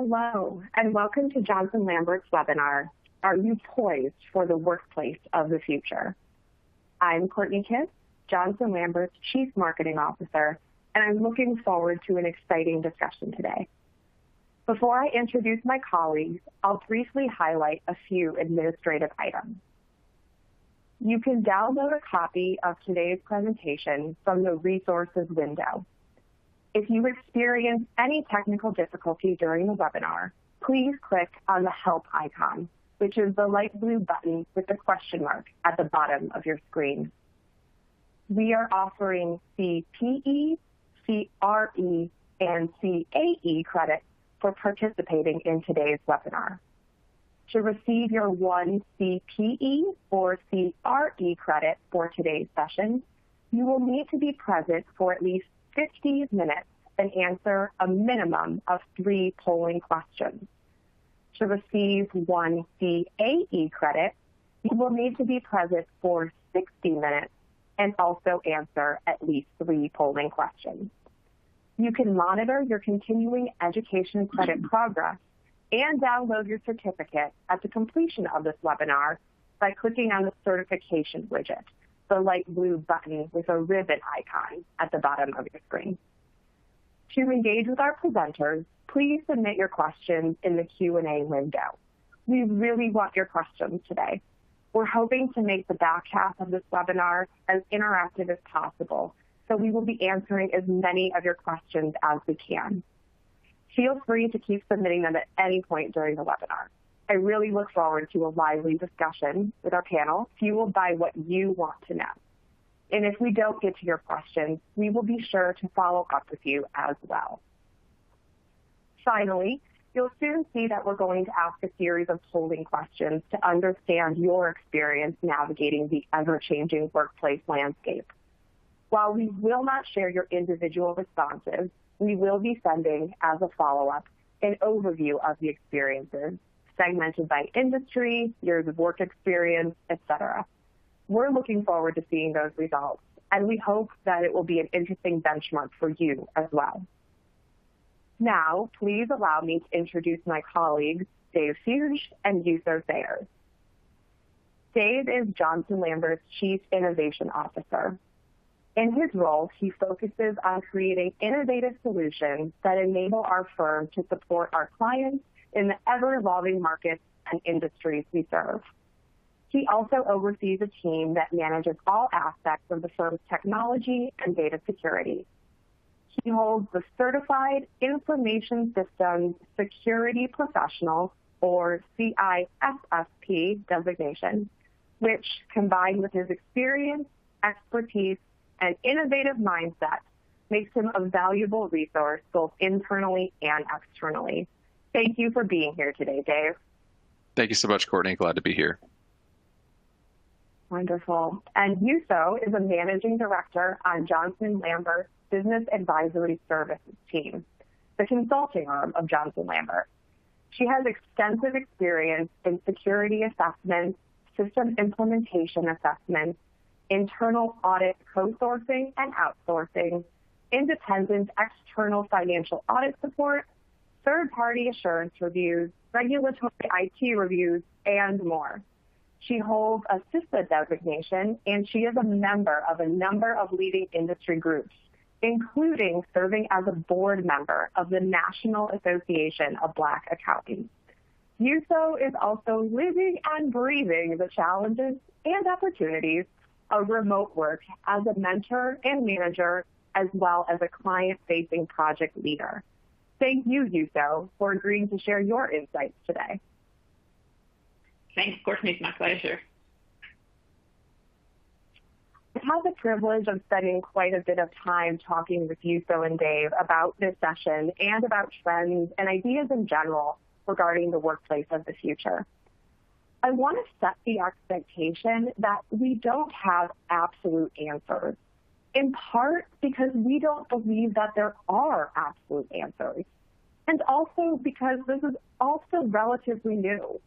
Hello, and welcome to Johnson Lambert's webinar, Are You Poised for the Workplace of the Future? I'm Courtney Kiss, Johnson Lambert's Chief Marketing Officer, and I'm looking forward to an exciting discussion today. Before I introduce my colleagues, I'll briefly highlight a few administrative items. You can download a copy of today's presentation from the Resources window. If you experience any technical difficulty during the webinar, please click on the Help icon, which is the light blue button with the question mark at the bottom of your screen. We are offering CPE, CRE, and CAE credit for participating in today's webinar. To receive your 1 CPE or CRE credit for today's session, you will need to be present for at least 50 minutes and answer a minimum of 3 polling questions. To receive 1 CAE credit, you will need to be present for 60 minutes and also answer at least 3 polling questions. You can monitor your continuing education credit progress and download your certificate at the completion of this webinar by clicking on the certification widget, the light blue button with a ribbon icon at the bottom of your screen. To engage with our presenters, please submit your questions in the Q&A window. We really want your questions today. We're hoping to make the back half of this webinar as interactive as possible, so we will be answering as many of your questions as we can. Feel free to keep submitting them at any point during the webinar. I really look forward to a lively discussion with our panel, fueled by what you want to know. And if we don't get to your questions, we will be sure to follow up with you as well. Finally, you'll soon see that we're going to ask a series of polling questions to understand your experience navigating the ever-changing workplace landscape. While we will not share your individual responses, we will be sending, as a follow-up, an overview of the experiences, segmented by industry, years of work experience, etc. We're looking forward to seeing those results, and we hope that it will be an interesting benchmark for you as well. Now, please allow me to introduce my colleagues, Dave Fuge and Yuso Sayers. Dave is Johnson Lambert's Chief Innovation Officer. In his role, he focuses on creating innovative solutions that enable our firm to support our clients in the ever-evolving markets and industries we serve. He also oversees a team that manages all aspects of the firm's technology and data security. He holds the Certified Information Systems Security Professional, or CISSP designation, which, combined with his experience, expertise, and innovative mindset, makes him a valuable resource both internally and externally. Thank you for being here today, Dave. Thank you so much, Courtney. Glad to be here. Wonderful. And Yuso is a managing director on Johnson Lambert's Business Advisory Services team, the consulting arm of Johnson Lambert. She has extensive experience in security assessments, system implementation assessments, internal audit co-sourcing and outsourcing, independent external financial audit support, third-party assurance reviews, regulatory IT reviews, and more. She holds a CISA designation, and she is a member of a number of leading industry groups, including serving as a board member of the National Association of Black Accountants. Yuso is also living and breathing the challenges and opportunities of remote work as a mentor and manager, as well as a client-facing project leader. Thank you, Yuso, for agreeing to share your insights today. Thanks, Courtney. It's my pleasure. I've had the privilege of spending quite a bit of time talking with Yuso and Dave about this session and about trends and ideas in general regarding the workplace of the future. I want to set the expectation that we don't have absolute answers, in part because we don't believe that there are absolute answers, and also because this is also relatively new.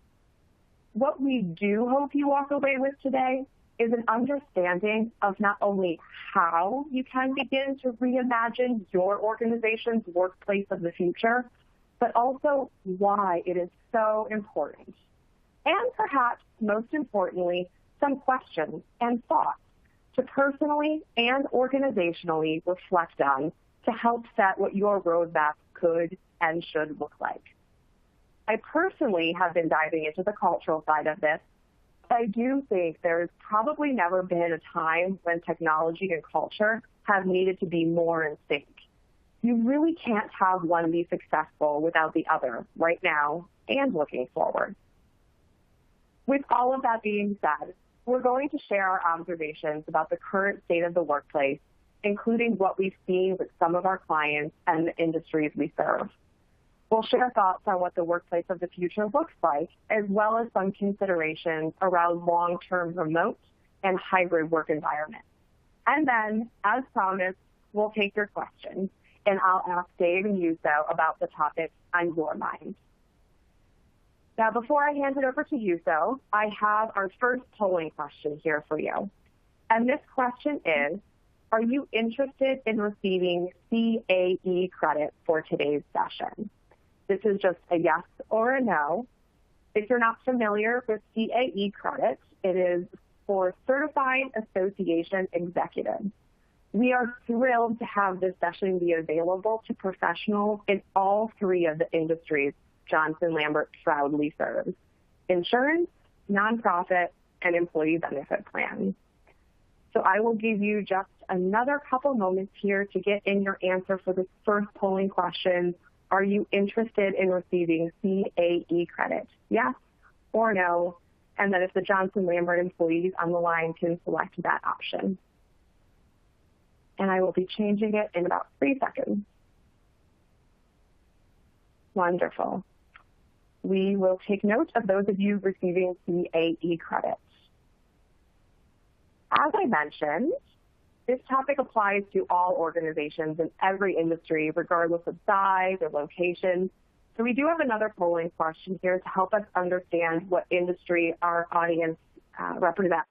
What we do hope you walk away with today is an understanding of not only how you can begin to reimagine your organization's workplace of the future, but also why it is so important. And perhaps most importantly, some questions and thoughts to personally and organizationally reflect on to help set what your roadmap could and should look like. I personally have been diving into the cultural side of this. I do think there's probably never been a time when technology and culture have needed to be more in sync. You really can't have one be successful without the other right now and looking forward. With all of that being said, we're going to share our observations about the current state of the workplace, including what we've seen with some of our clients and the industries we serve. We'll share thoughts on what the workplace of the future looks like, as well as some considerations around long-term remote and hybrid work environments. And then, as promised, we'll take your questions, and I'll ask Dave and Yuso about the topics on your mind. Now, before I hand it over to Yuso, I have our first polling question here for you. And this question is, are you interested in receiving CAE credit for today's session? This is just a yes or a no. If you're not familiar with CAE credit, it is for Certified Association Executives. We are thrilled to have this session be available to professionals in all three of the industries Johnson Lambert proudly serves: insurance, nonprofit, and employee benefit plans. So I will give you just another couple moments here to get in your answer for this first polling question. Are you interested in receiving CAE credit? Yes or no? And then if the Johnson Lambert employees on the line can select that option. And I will be changing it in about 3 seconds. Wonderful. We will take note of those of you receiving CAE credits. As I mentioned, this topic applies to all organizations in every industry, regardless of size or location. So we do have another polling question here to help us understand what industry our audience represents.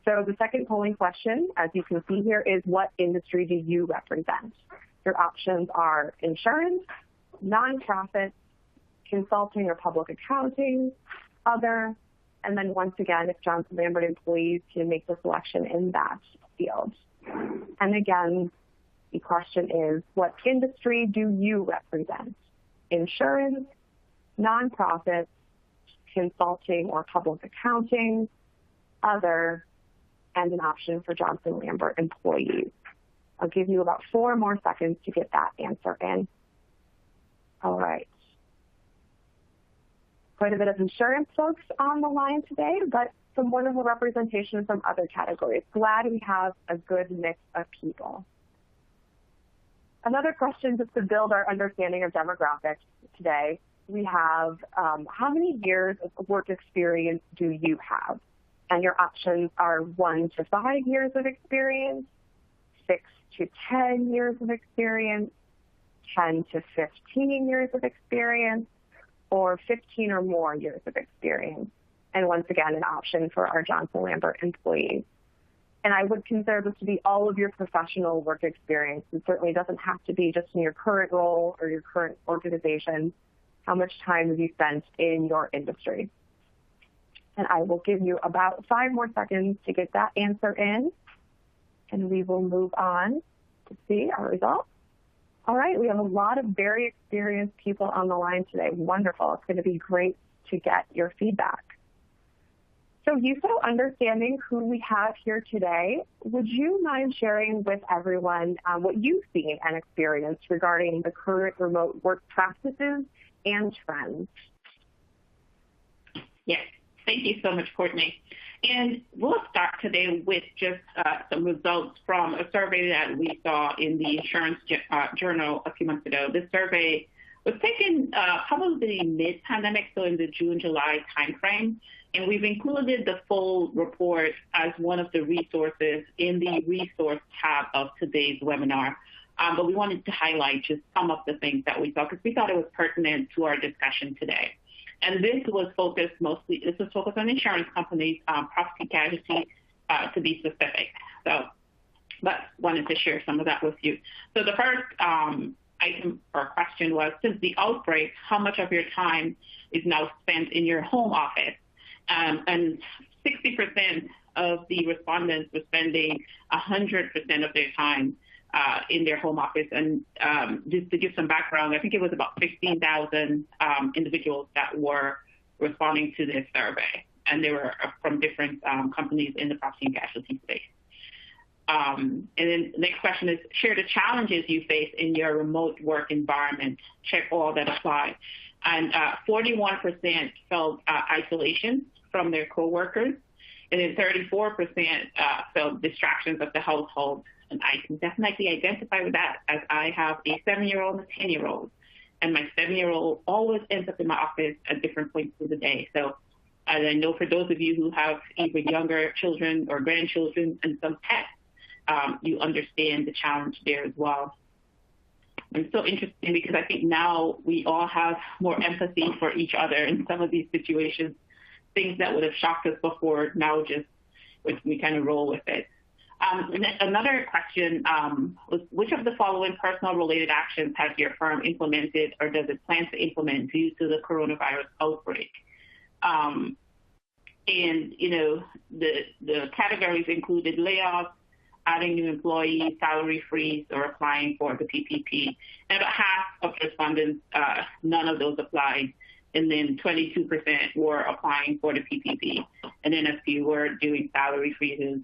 So the second polling question, as you can see here, is what industry do you represent? Your options are insurance, nonprofit, consulting or public accounting, other, and then once again, if Johnson Lambert employees can make the selection in that field. And again, the question is, what industry do you represent? Insurance, nonprofit, consulting or public accounting, other, and an option for Johnson Lambert employees. I'll give you about 4 more seconds to get that answer in. All right. Quite a bit of insurance folks on the line today, but some wonderful representation from other categories. Glad we have a good mix of people. Another question just to build our understanding of demographics today, we have how many years of work experience do you have? And your options are 1 to 5 years of experience, 6 to 10 years of experience, 10 to 15 years of experience, or 15 or more years of experience. And once again, an option for our Johnson Lambert employees. And I would consider this to be all of your professional work experience. It certainly doesn't have to be just in your current role or your current organization. How much time have you spent in your industry? And I will give you about 5 more seconds to get that answer in. And we will move on to see our results. All right, we have a lot of very experienced people on the line today. Wonderful. It's going to be great to get your feedback. So Yuso, understanding who we have here today, would you mind sharing with everyone what you've seen and experienced regarding the current remote work practices and trends? Yes, thank you so much, Courtney. And we'll start today with just some results from a survey that we saw in the Insurance Journal a few months ago. This survey was taken probably mid-pandemic, so in the June-July timeframe. And we've included the full report as one of the resources in the resource tab of today's webinar. But we wanted to highlight just some of the things that we saw because we thought it was pertinent to our discussion today. And this was focused on insurance companies, property casualty, to be specific. So, but wanted to share some of that with you. So the first item or question was, since the outbreak, how much of your time is now spent in your home office? And 60% of the respondents were spending 100% of their time in their home office. And just to give some background, I think it was about 15,000 individuals that were responding to this survey, and they were from different companies in the property and casualty space. And then the next question is, share the challenges you face in your remote work environment. Check all that apply. And 41% felt isolation from their coworkers, and then 34% felt distractions of the household. And I can definitely identify with that, as I have a 7-year-old and a 10-year-old. And my 7-year-old always ends up in my office at different points of the day. So as I know, for those of you who have either younger children or grandchildren and some pets, you understand the challenge there as well. And it's so interesting because I think now we all have more empathy for each other in some of these situations. Things that would have shocked us before, now just we kind of roll with it. Another question was, which of the following personal related actions has your firm implemented or does it plan to implement due to the coronavirus outbreak? And, the categories included layoffs, adding new employees, salary freeze, or applying for the PPP. And about half of respondents, none of those applied. And then 22% were applying for the PPP. And then a few were doing salary freezes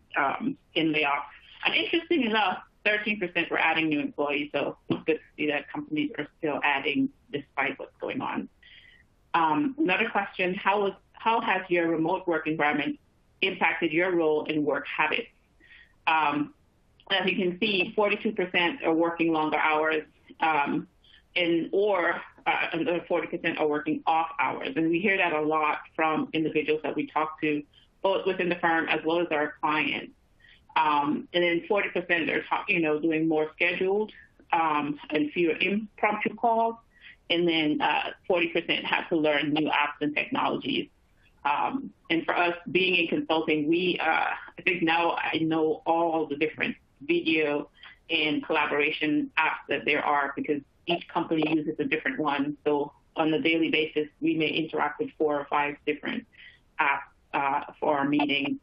in layoffs. And interesting enough, 13% were adding new employees. So it's good to see that companies are still adding despite what's going on. Another question, how has your remote work environment impacted your role in work habits? As you can see, 42% are working longer hours, or another 40% are working off hours. And we hear that a lot from individuals that we talk to, both within the firm as well as our clients. And then 40% are doing more scheduled and fewer impromptu calls. And then 40% have to learn new apps and technologies. And for us, being in consulting, I think now I know all the different video and collaboration apps that there are, because each company uses a different one. So on a daily basis, we may interact with 4 or 5 different apps for our meetings.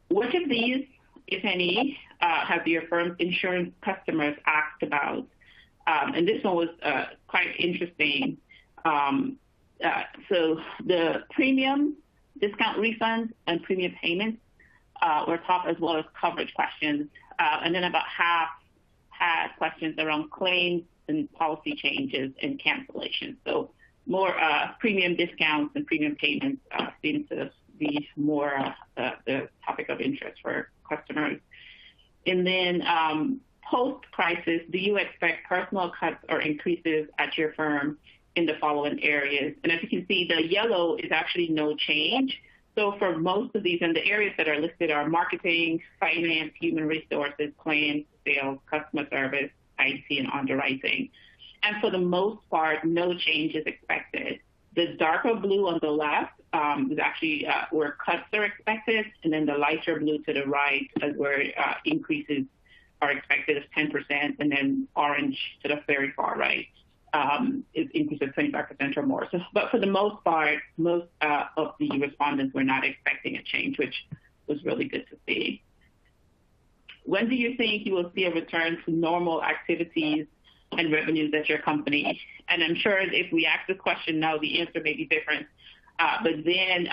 Which of these, if any, have your firm's insurance customers asked about? And this one was quite interesting. So the premium, discount refunds, and premium payments were top, as well as coverage questions. And then about half had questions around claims and policy changes and cancellations. So more premium discounts and premium payments seem to be more the topic of interest for customers. And then post-crisis, do you expect personal cuts or increases at your firm in the following areas? And as you can see, the yellow is actually no change. So for most of these, and the areas that are listed are marketing, finance, human resources, claims, sales, customer service, IT, and underwriting. And for the most part, no change is expected. The darker blue on the left is actually where cuts are expected, and then the lighter blue to the right is where increases are expected of 10%, and then orange to the very far right is increase of 25% or more. So, but for the most part, most of the respondents were not expecting a change, which was really good to see. When do you think you will see a return to normal activities and revenues at your company? And I'm sure if we ask this question now, the answer may be different. But then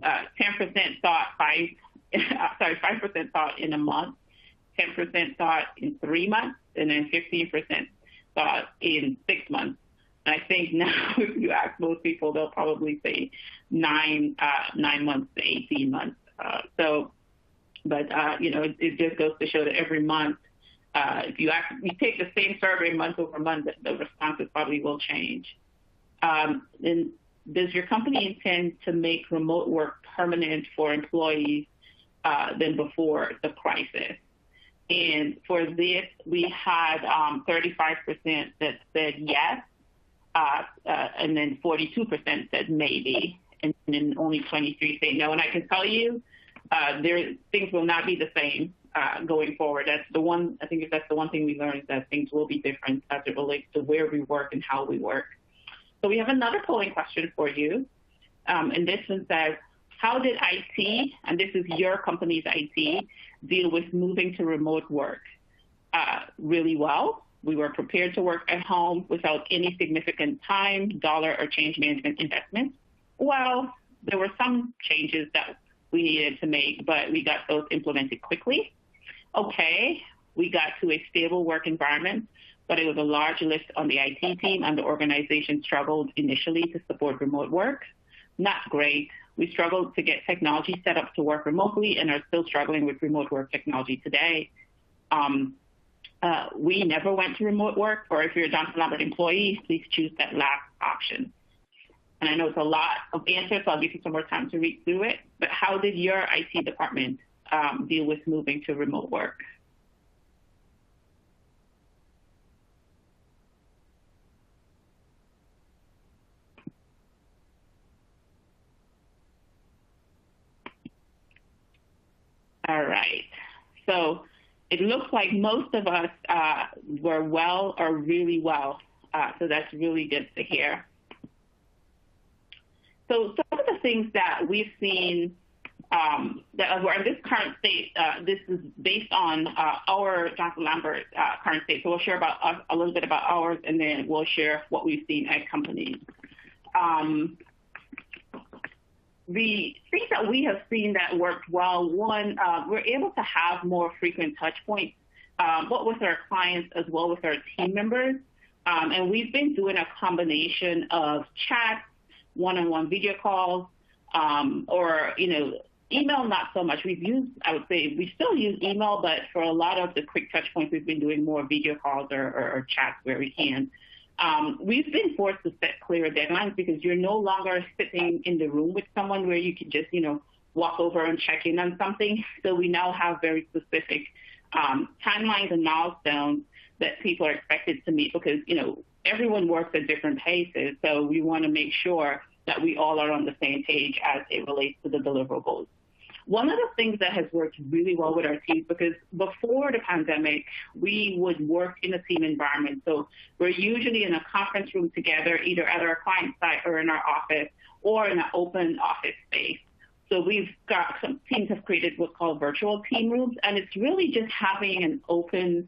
10% thought 5% thought in a month, 10% thought in 3 months, and then 15% thought in 6 months. And I think now if you ask most people, they'll probably say 9 months to 18 months. It just goes to show that every month, if you take the same survey month over month, the responses probably will change. And does your company intend to make remote work permanent for employees than before the crisis? And for this, we had 35% that said yes, and then 42% said maybe, and then only 23 say no. And I can tell you, things will not be the same going forward. That's the one, I think if that's the one thing we learned, is that things will be different as it relates to where we work and how we work. So we have another polling question for you. And this one says, how did IT, and this is your company's IT, deal with moving to remote work? Really well. We were prepared to work at home without any significant time, dollar, or change management investments. Well, there were some changes that we needed to make, but we got those implemented quickly. Okay, we got to a stable work environment, but it was a large lift on the IT team, and the organization struggled initially to support remote work. Not great. We struggled to get technology set up to work remotely and are still struggling with remote work technology today. We never went to remote work, or if you're a Johnson Lambert employee, please choose that last option. And I know it's a lot of answers, so I'll give you some more time to read through it. But how did your IT department deal with moving to remote work? All right. So it looks like most of us were well or really well. So that's really good to hear. So some of the things that we've seen that were in this current state, this is based on our Johnson Lambert current state. So we'll share about a little bit about ours, and then we'll share what we've seen at companies. The things that we have seen that worked well, one, we're able to have more frequent touch points, both with our clients as well with our team members. And we've been doing a combination of chats, one-on-one video calls, or, email, not so much. I would say we still use email, but for a lot of the quick touch points, we've been doing more video calls or chats where we can. We've been forced to set clear deadlines because you're no longer sitting in the room with someone where you can just, walk over and check in on something. So we now have very specific timelines and milestones that people are expected to meet because, everyone works at different paces. So we want to make sure that we all are on the same page as it relates to the deliverables. One of the things that has worked really well with our teams, because before the pandemic, we would work in a team environment. So we're usually in a conference room together, either at our client site or in our office or in an open office space. So we've got some teams have created what's called virtual team rooms, and it's really just having an open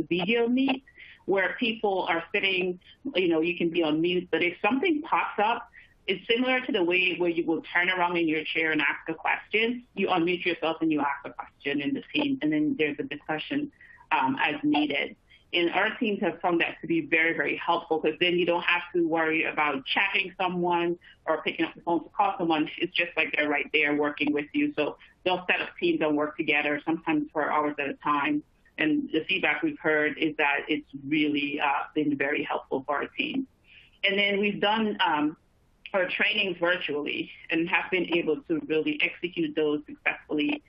video meet where people are sitting, you can be on mute, but if something pops up, it's similar to the way where you will turn around in your chair and ask a question. You unmute yourself and you ask a question in the team, and then there's a discussion as needed. And our teams have found that to be very, very helpful because then you don't have to worry about chatting someone or picking up the phone to call someone. It's just like they're right there working with you. So they'll set up teams and work together, sometimes for hours at a time. And the feedback we've heard is that it's really been very helpful for our team. And then we've done our trainings virtually and have been able to really execute those successfully,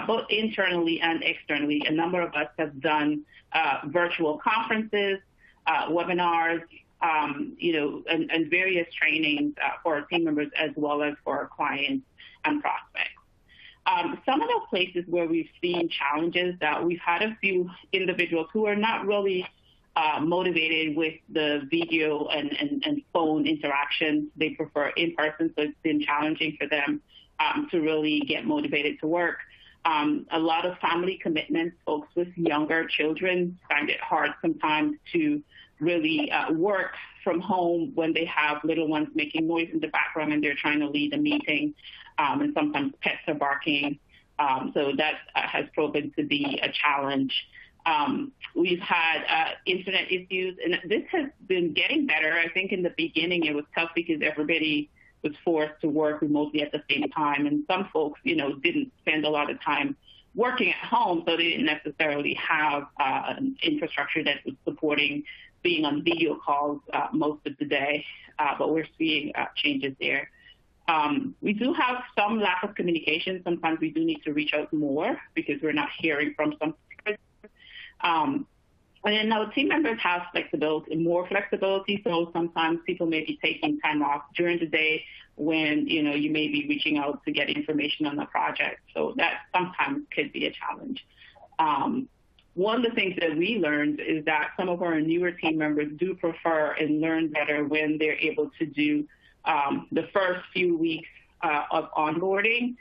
both internally and externally. A number of us have done virtual conferences, webinars, and various trainings for our team members as well as for our clients and prospects. Some of the places where we've seen challenges that we've had a few individuals who are not really motivated with the video and phone interaction. They prefer in-person, so it's been challenging for them to really get motivated to work. A lot of family commitments, folks with younger children find it hard sometimes to really work from home when they have little ones making noise in the background and they're trying to lead a meeting, and sometimes pets are barking. So that has proven to be a challenge. We've had internet issues, and this has been getting better. I think in the beginning it was tough because everybody was forced to work remotely at the same time, and some folks, didn't spend a lot of time working at home, so they didn't necessarily have an infrastructure that was supporting being on video calls most of the day, but we're seeing changes there. We do have some lack of communication. Sometimes we do need to reach out more because we're not hearing from some. And then our team members have more flexibility. So sometimes people may be taking time off during the day when, you may be reaching out to get information on the project. So that sometimes could be a challenge. One of the things that we learned is that some of our newer team members do prefer and learn better when they're able to do the first few weeks of onboarding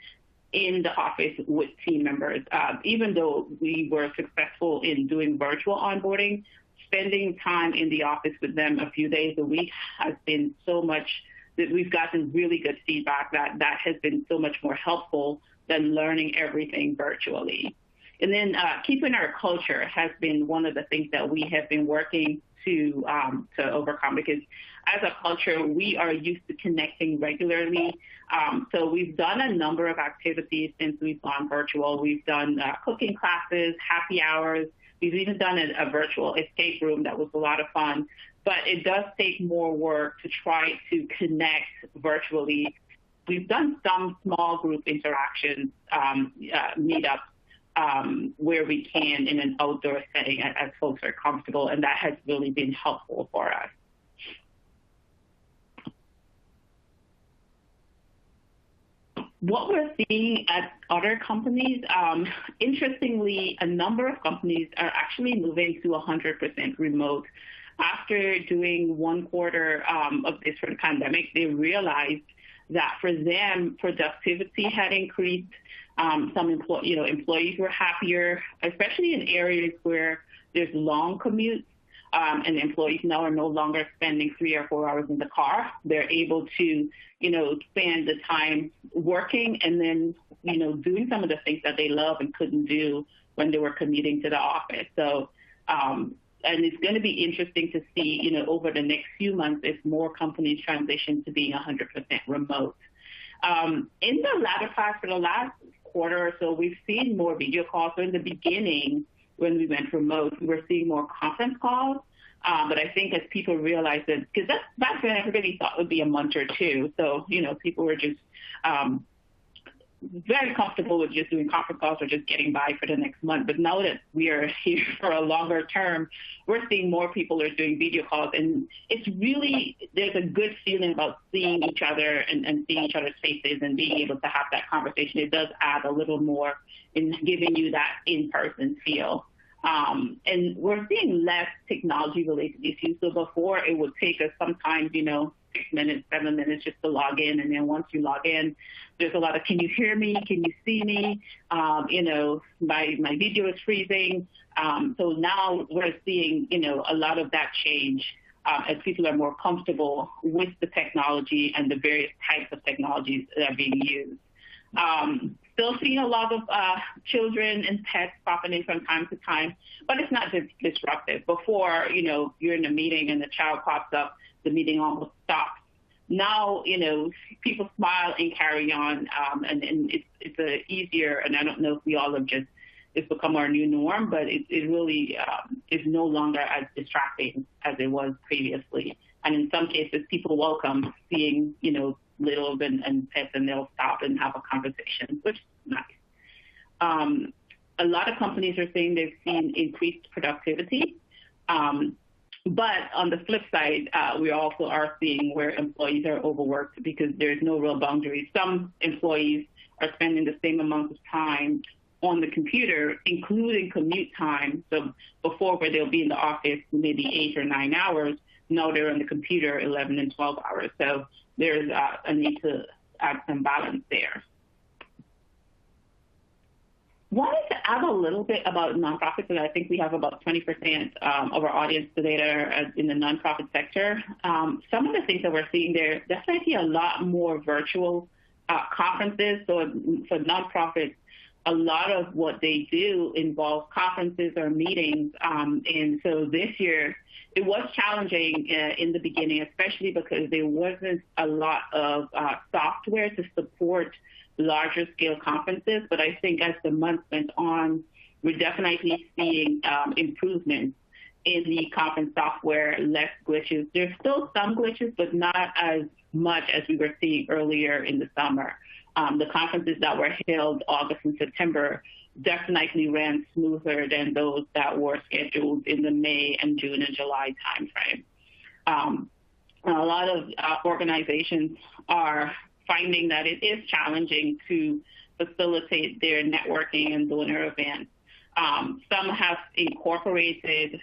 in the office with team members. Even though we were successful in doing virtual onboarding, spending time in the office with them a few days a week has been so much that we've gotten really good feedback that has been so much more helpful than learning everything virtually. And then keeping our culture has been one of the things that we have been working to overcome, because as a culture, we are used to connecting regularly. So we've done a number of activities since we've gone virtual. We've done cooking classes, happy hours. We've even done a virtual escape room that was a lot of fun. But it does take more work to try to connect virtually. We've done some small group interactions, meetups, where we can in an outdoor setting as folks are comfortable, and that has really been helpful for us. What we're seeing at other companies, interestingly, a number of companies are actually moving to 100% remote. After doing one quarter of this sort of pandemic, they realized that for them, productivity had increased. Some employees were happier, especially in areas where there's long commutes, and employees now are no longer spending 3 or 4 hours in the car. They're able to, spend the time working and then, doing some of the things that they love and couldn't do when they were commuting to the office. So, and it's going to be interesting to see, over the next few months if more companies transition to being 100% remote. In the latter part, for the last quarter or so, we've seen more video calls. So in the beginning, when we went remote, we were seeing more conference calls. But I think as people realized that, because back then everybody thought it would be a month or two. So, people were just very comfortable with just doing conference calls or just getting by for the next month. But now that we are here for a longer term, we're seeing more people are doing video calls. And it's really, there's a good feeling about seeing each other and seeing each other's faces and being able to have that conversation. It does add a little more in giving you that in-person feel. And we're seeing less technology-related issues. So before, it would take us sometimes, 6 minutes, 7 minutes just to log in. And then once you log in, there's a lot of, can you hear me? Can you see me? My video is freezing. So now we're seeing, a lot of that change as people are more comfortable with the technology and the various types of technologies that are being used. Still seeing a lot of children and pets popping in from time to time, but it's not just disruptive. Before, you're in a meeting and the child pops up, the meeting almost stops. Now, people smile and carry on, and it's easier, and I don't know if we all have just, it's become our new norm, but it really is no longer as distracting as it was previously. And in some cases, people welcome seeing, littles and pets, and they'll stop and have a conversation, which is nice. A lot of companies are saying they've seen increased productivity. But on the flip side, we also are seeing where employees are overworked because there's no real boundaries. Some employees are spending the same amount of time on the computer, including commute time. So before, where they'll be in the office maybe 8 or 9 hours, now they're on the computer 11 and 12 hours. So there's a need to add some balance there. Wanted to add a little bit about nonprofits, and I think we have about 20% of our audience today that are in the nonprofit sector. Some of the things that we're seeing there, definitely a lot more virtual conferences. So for nonprofits, a lot of what they do involves conferences or meetings. And so this year, it was challenging in the beginning, especially because there wasn't a lot of software to support larger scale conferences. But I think as the months went on, we're definitely seeing improvements in the conference software, less glitches. There's still some glitches, but not as much as we were seeing earlier in the summer. The conferences that were held August and September definitely ran smoother than those that were scheduled in the May and June and July timeframe. A lot of organizations are finding that it is challenging to facilitate their networking and donor events. Some have incorporated,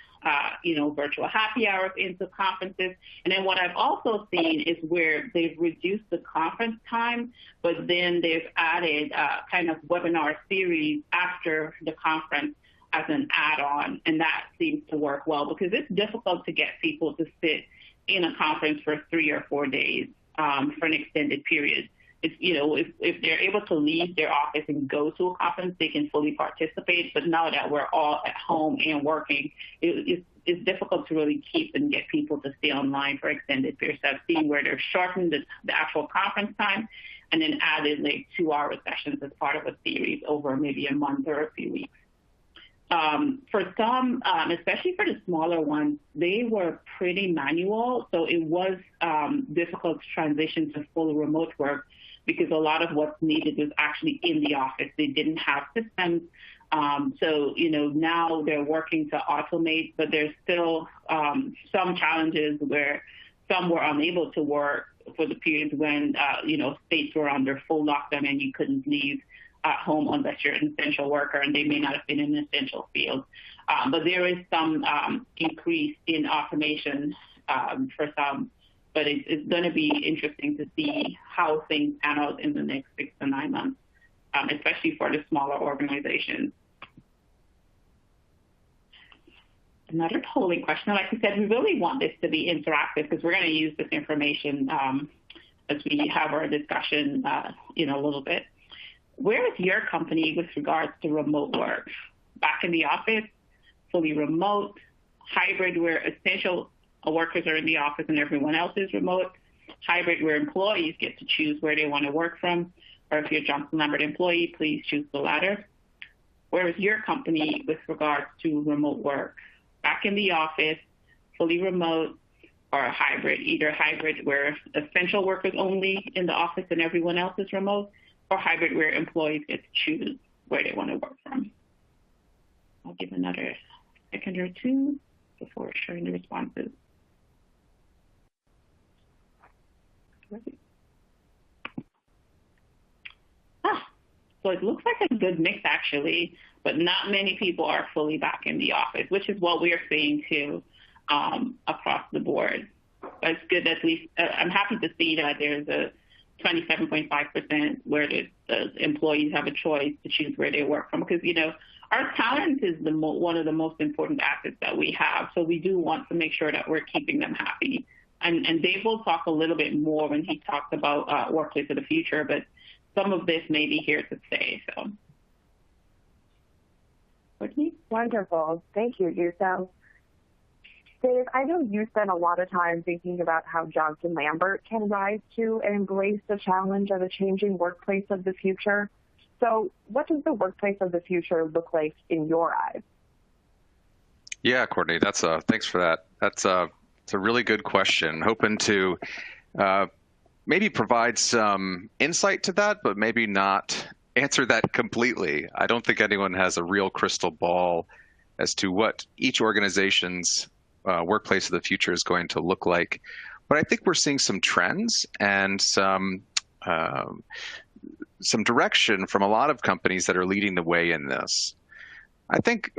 virtual happy hours into conferences. And then what I've also seen is where they've reduced the conference time, but then they've added kind of webinar series after the conference as an add-on. And that seems to work well because it's difficult to get people to sit in a conference for 3 or 4 days for an extended period. It's, if they're able to leave their office and go to a conference, they can fully participate. But now that we're all at home and working, it's difficult to really keep and get people to stay online for extended periods. So I've seen where they're shortened the actual conference time and then added like 2-hour sessions as part of a series over maybe a month or a few weeks. For some, especially for the smaller ones, they were pretty manual. So it was difficult to transition to full remote work because a lot of what's needed was actually in the office. They didn't have systems. So, now they're working to automate, but there's still some challenges where some were unable to work for the periods when, states were under full lockdown and you couldn't leave at home unless you're an essential worker, and they may not have been in an essential field. But there is some increase in automation for some, but it's going to be interesting to see how things pan out in the next 6 to 9 months, especially for the smaller organizations. Another polling question. Like I said, we really want this to be interactive because we're going to use this information as we have our discussion, a little bit. Where is your company with regards to remote work? Back in the office, fully remote, hybrid where essential workers are in the office and everyone else is remote, hybrid where employees get to choose where they want to work from, or if you're a Johnson Lambert employee, please choose the latter. Where is your company with regards to remote work? Back in the office, fully remote, or a hybrid, either hybrid where essential workers only in the office and everyone else is remote, or hybrid where employees get to choose where they want to work from. I'll give another second or two before sharing the responses. So it looks like a good mix actually, but not many people are fully back in the office, which is what we are seeing too across the board. But it's good at least, I'm happy to see that there's a 27.5% where the employees have a choice to choose where they work from, because our talent is one of the most important assets that we have. So we do want to make sure that we're keeping them happy. And Dave will talk a little bit more when he talks about workplace of the future, but some of this may be here to stay. So, Courtney? Wonderful. Thank you, Yusel. Dave, I know you spend a lot of time thinking about how Johnson Lambert can rise to and embrace the challenge of a changing workplace of the future. So what does the workplace of the future look like in your eyes? Yeah, Courtney, thanks for that. It's a really good question. Hoping to maybe provide some insight to that, but maybe not answer that completely. I don't think anyone has a real crystal ball as to what each organization's workplace of the future is going to look like. But I think we're seeing some trends and some direction from a lot of companies that are leading the way in this. I think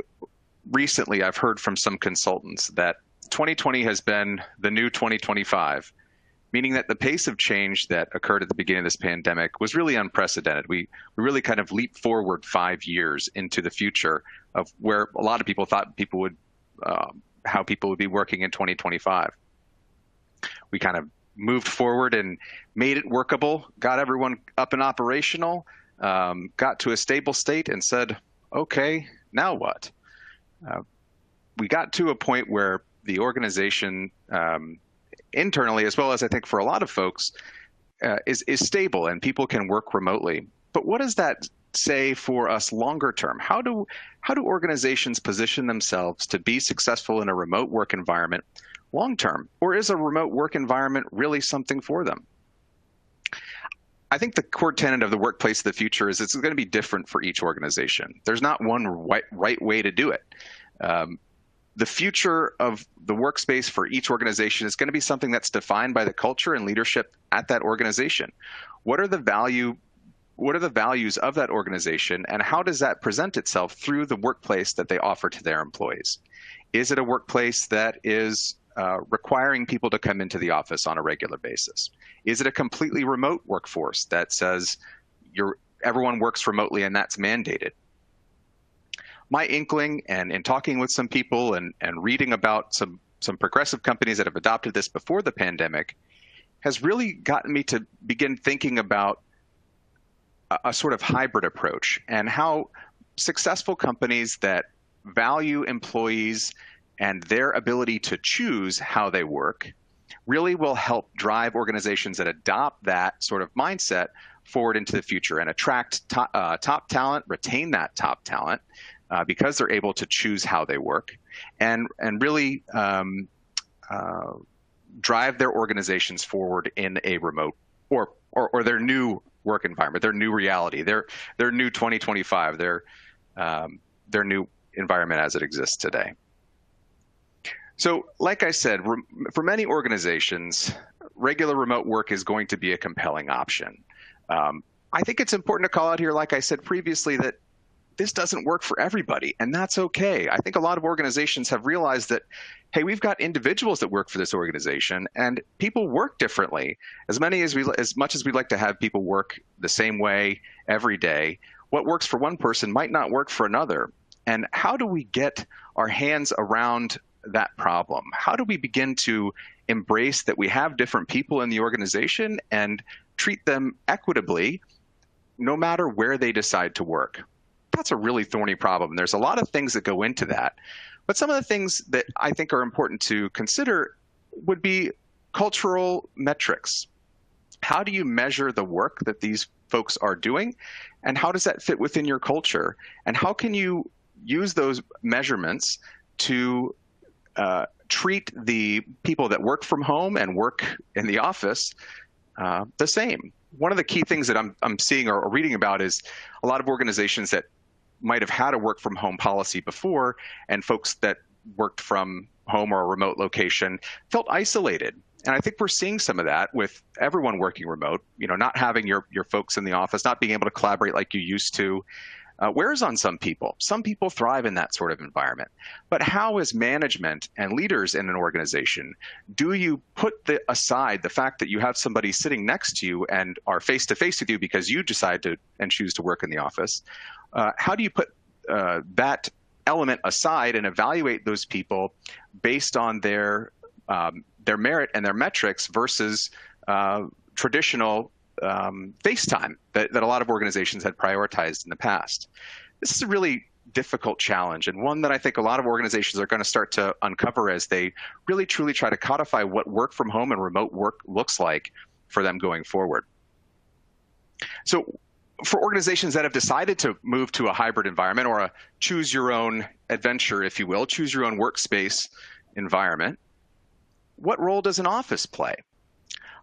recently I've heard from some consultants that 2020 has been the new 2025, meaning that the pace of change that occurred at the beginning of this pandemic was really unprecedented. We really kind of leaped forward 5 years into the future of where a lot of people thought people would how people would be working in 2025. We kind of moved forward and made it workable, got everyone up and operational, got to a stable state and said, okay, now what? We got to a point where the organization internally, as well as I think for a lot of folks, is stable and people can work remotely. But what does that say for us longer term? How do organizations position themselves to be successful in a remote work environment long term? Or is a remote work environment really something for them? I think the core tenet of the workplace of the future is it's going to be different for each organization. There's not one right way to do it. The future of the workspace for each organization is going to be something that's defined by the culture and leadership at that organization. What are the value What are the values of that organization, and how does that present itself through the workplace that they offer to their employees? Is it a workplace that is requiring people to come into the office on a regular basis? Is it a completely remote workforce that says everyone works remotely and that's mandated? My inkling, and in talking with some people and reading about some progressive companies that have adopted this before the pandemic, has really gotten me to begin thinking about a sort of hybrid approach, and how successful companies that value employees and their ability to choose how they work really will help drive organizations that adopt that sort of mindset forward into the future and attract top talent, retain that top talent because they're able to choose how they work, and really drive their organizations forward in a remote or their new work environment, their new reality, their new 2025, their new environment as it exists today. So, like I said, for many organizations, regular remote work is going to be a compelling option. I think it's important to call out here, like I said previously, that this doesn't work for everybody, and that's okay. I think a lot of organizations have realized that, hey, we've got individuals that work for this organization, and people work differently. As much as we'd like to have people work the same way every day, what works for one person might not work for another. And how do we get our hands around that problem? How do we begin to embrace that we have different people in the organization and treat them equitably no matter where they decide to work? That's a really thorny problem. There's a lot of things that go into that. But some of the things that I think are important to consider would be cultural metrics. How do you measure the work that these folks are doing? And how does that fit within your culture? And how can you use those measurements to treat the people that work from home and work in the office the same? One of the key things that I'm seeing or reading about is a lot of organizations that might have had a work from home policy before, and folks that worked from home or a remote location felt isolated. And I think we're seeing some of that with everyone working remote, not having your folks in the office, not being able to collaborate like you used to, wears on some people. Some people thrive in that sort of environment. But how, as management and leaders in an organization, do you put aside the fact that you have somebody sitting next to you and are face-to-face with you because you decide to and choose to work in the office? How do you put that element aside and evaluate those people based on their merit and their metrics versus traditional face time that a lot of organizations had prioritized in the past? This is a really difficult challenge, and one that I think a lot of organizations are going to start to uncover as they really truly try to codify what work from home and remote work looks like for them going forward. So for organizations that have decided to move to a hybrid environment, or a choose your own adventure, if you will, choose your own workspace environment, what role does an office play?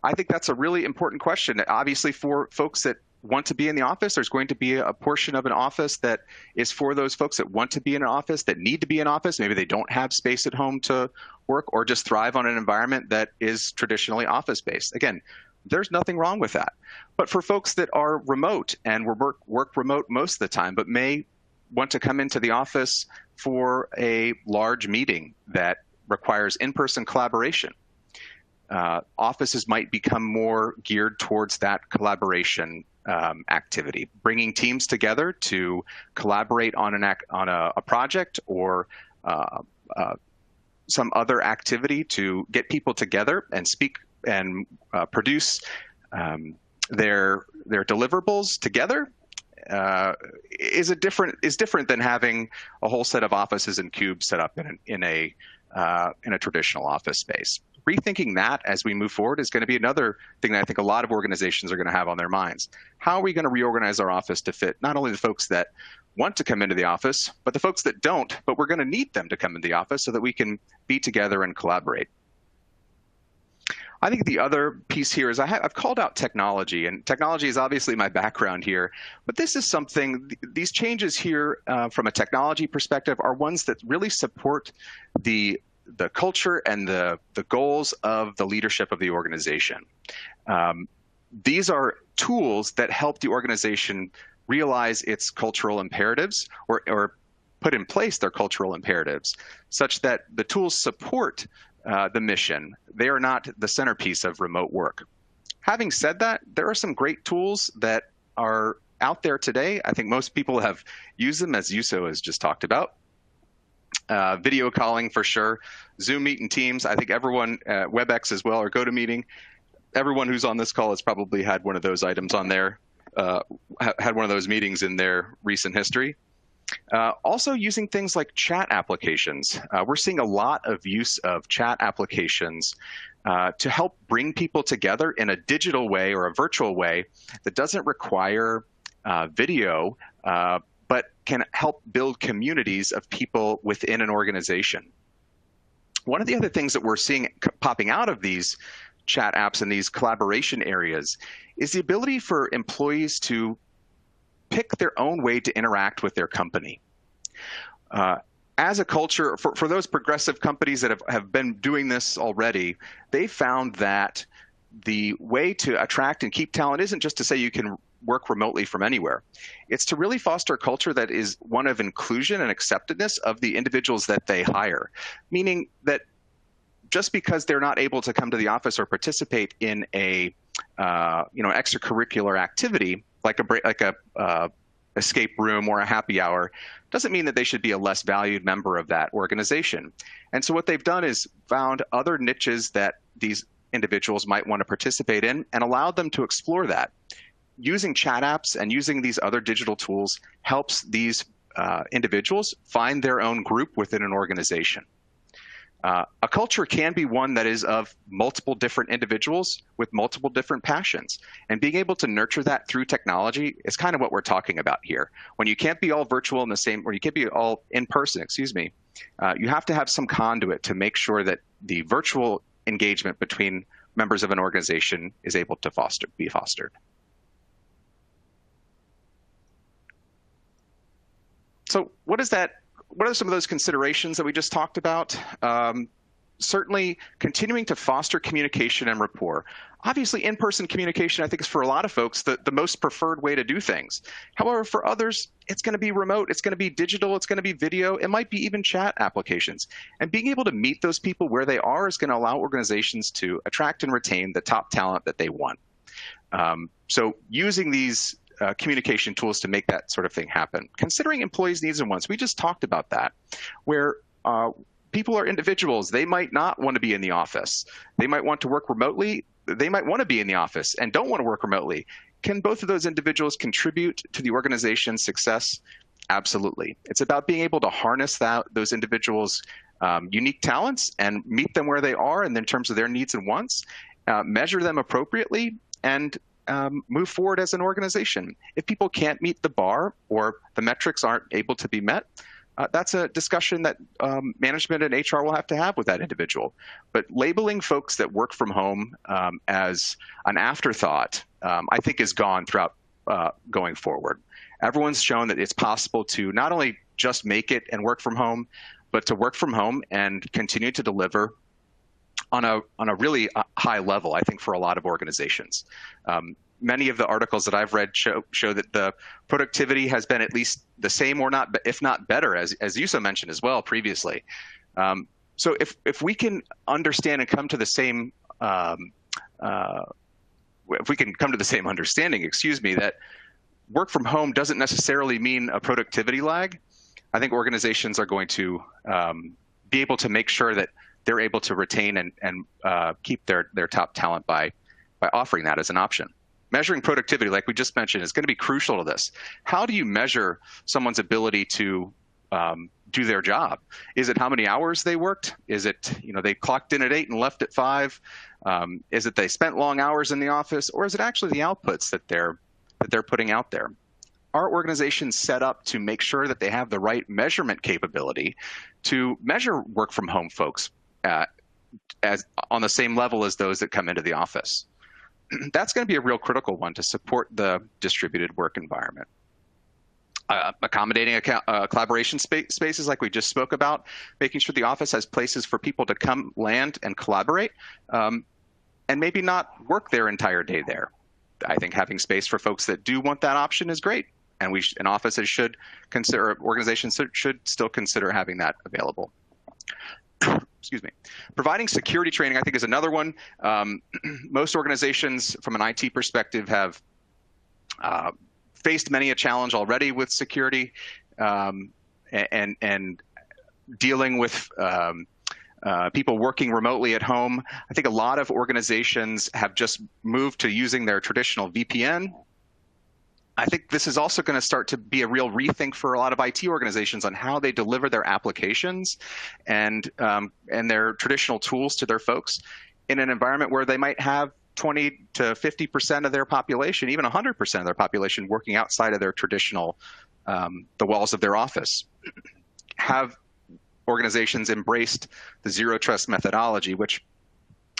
I think that's a really important question. Obviously, for folks that want to be in the office, there's going to be a portion of an office that is for those folks that want to be in an office, that need to be in office. Maybe they don't have space at home to work, or just thrive on an environment that is traditionally office-based. Again, there's nothing wrong with that. But for folks that are remote and work remote most of the time, but may want to come into the office for a large meeting that requires in-person collaboration, offices might become more geared towards that collaboration activity, bringing teams together to collaborate on a project or some other activity to get people together and speak and produce their deliverables together is different than having a whole set of offices and cubes set up in a traditional office space. Rethinking that as we move forward is going to be another thing that I think a lot of organizations are going to have on their minds. How are we going to reorganize our office to fit not only the folks that want to come into the office, but the folks that don't, but we're going to need them to come into the office so that we can be together and collaborate? I think the other piece here is I've called out technology, and technology is obviously my background here, but this is something, these changes here from a technology perspective are ones that really support the culture and the goals of the leadership of the organization. these are tools that help the organization realize its cultural imperatives or put in place their cultural imperatives such that the tools support the mission. They are not the centerpiece of remote work. Having said that, there are some great tools that are out there today. I think most people have used them, as Yuso has just talked about. Video calling for sure, Zoom Meet and Teams. I think everyone, WebEx as well, or GoToMeeting, everyone who's on this call has probably had one of those items on there, had one of those meetings in their recent history. Also using things like chat applications. We're seeing a lot of use of chat applications to help bring people together in a digital way or a virtual way that doesn't require video, but can help build communities of people within an organization. One of the other things that we're seeing popping out of these chat apps and these collaboration areas is the ability for employees to pick their own way to interact with their company. As a culture, for those progressive companies that have been doing this already, they found that the way to attract and keep talent isn't just to say you can work remotely from anywhere. It's to really foster a culture that is one of inclusion and acceptedness of the individuals that they hire, meaning that just because they're not able to come to the office or participate in a extracurricular activity like a escape room or a happy hour doesn't mean that they should be a less valued member of that organization. And so what they've done is found other niches that these individuals might want to participate in and allowed them to explore that. Using chat apps and using these other digital tools helps these individuals find their own group within an organization. A culture can be one that is of multiple different individuals with multiple different passions. And being able to nurture that through technology is kind of what we're talking about here. When you can't be all virtual in the same, or you can't be all in person, you have to have some conduit to make sure that the virtual engagement between members of an organization is able to be fostered. So what are some of those considerations that we just talked about? Certainly continuing to foster communication and rapport. Obviously, in-person communication, I think, is for a lot of folks the most preferred way to do things. However, for others, it's going to be remote, it's going to be digital, it's going to be video, it might be even chat applications. And being able to meet those people where they are is going to allow organizations to attract and retain the top talent that they want. So using these communication tools to make that sort of thing happen. Considering employees' needs and wants, we just talked about that, where people are individuals. They might not want to be in the office. They might want to work remotely. They might want to be in the office and don't want to work remotely. Can both of those individuals contribute to the organization's success? Absolutely. It's about being able to harness those individuals' unique talents and meet them where they are and in terms of their needs and wants, measure them appropriately, and move forward as an organization. If people can't meet the bar or the metrics aren't able to be met, that's a discussion that management and HR will have to have with that individual. But labeling folks that work from home as an afterthought, I think, is gone throughout going forward. Everyone's shown that it's possible to not only just make it and work from home, but to work from home and continue to deliver on a really high level, I think, for a lot of organizations. Many of the articles that I've read show that the productivity has been at least the same or not, if not better, as Yuso mentioned as well previously. So if we can understand and come to the same, if we can come to the same understanding, that work from home doesn't necessarily mean a productivity lag, I think organizations are going to be able to make sure that they're able to retain and keep their top talent by offering that as an option. Measuring productivity, like we just mentioned, is going to be crucial to this. How do you measure someone's ability to do their job? Is it how many hours they worked? Is it, they clocked in at 8 and left at 5? Is it they spent long hours in the office? Or is it actually the outputs that they're putting out there? Are organizations set up to make sure that they have the right measurement capability to measure work from home folks as on the same level as those that come into the office? That's going to be a real critical one to support the distributed work environment. Accommodating collaboration spaces like we just spoke about, making sure the office has places for people to come, land, and collaborate, and maybe not work their entire day there. I think having space for folks that do want that option is great. And offices should consider, organizations should still consider having that available. Excuse me. Providing security training, I think, is another one. Most organizations, from an IT perspective, have faced many a challenge already with security and dealing with people working remotely at home. I think a lot of organizations have just moved to using their traditional VPN. I think this is also going to start to be a real rethink for a lot of IT organizations on how they deliver their applications and their traditional tools to their folks in an environment where they might have 20 to 50% of their population, even 100% of their population working outside of their traditional, the walls of their office. Have organizations embraced the zero trust methodology, which